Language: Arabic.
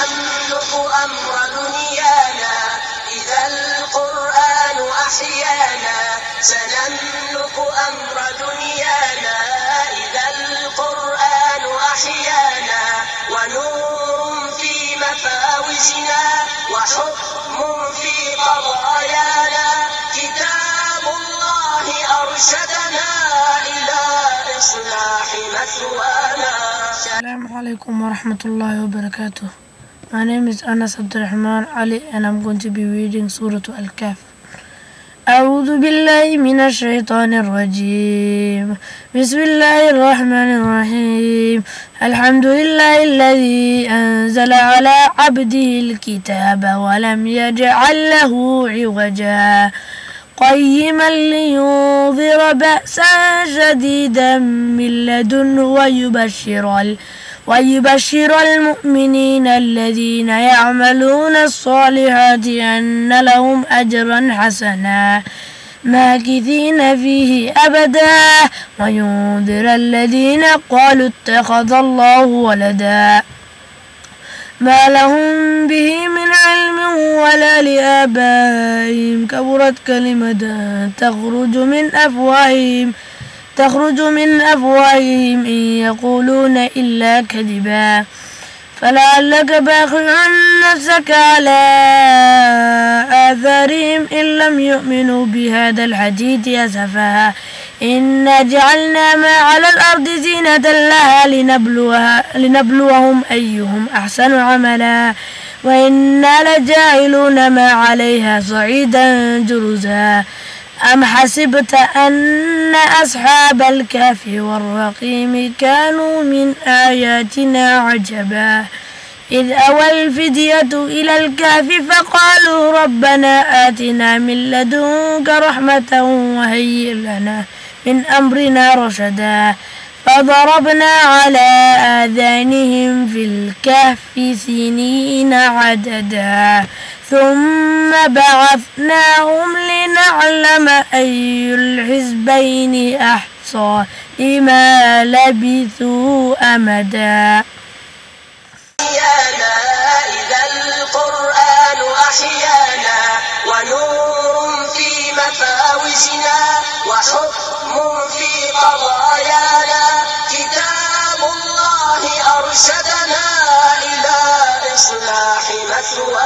سنملك أمر دنيانا إذا القرآن أحيانا. سنملك أمر دنيانا إذا القرآن أحيانا. ونور في مفاوزنا وحكم في قضايانا. كتاب الله أرشدنا إلى إصلاح مثوانا. Assalamu alaikum wa rahmatullahi wa barakatuh. My name is Anas Abdurrahman Ali and I'm going to be reading Surah Al-Kahf. أعوذ بالله من الشيطان الرجيم. بسم الله الرحمن الرحيم. الحمد لله الذي أنزل على عبده الكتاب ولم يجعل له عوجا قيما لينذر بأسا شديدا من لدنه ويبشر المؤمنين الذين يعملون الصالحات أن لهم أجرا حسنا ماكثين فيه أبدا وينذر الذين قالوا اتخذ الله ولدا ما لهم به من علم ولا لآبائهم. كبرت كلمة تخرج من أفواههم إن يقولون إلا كذبا. فلعلك باخع نفسك على آثارهم إن لم يؤمنوا بهذا الحديث أسفا. إنا جعلنا ما على الأرض زينة لها لنبلوهم أيهم أحسن عملا وإنا لجاعلون ما عليها صعيدا جرزا. أم حسبت أن أصحاب الكهف والرقيم كانوا من آياتنا عجبا إذ أوى الفتية إلى الكهف فقالوا ربنا آتنا من لدنك رحمة وهيئ لنا من أمرنا رشدا. فضربنا على آذانهم في الكهف سنين عددا ثم بعثناهم لنعلم أي الحزبين أحصى لما لبثوا أمدا. إذا القرآن أحيانا. ونور في مفاوزنا وحكم في قضايانا. كتاب الله أرشدنا إلى إصلاح مثوانا.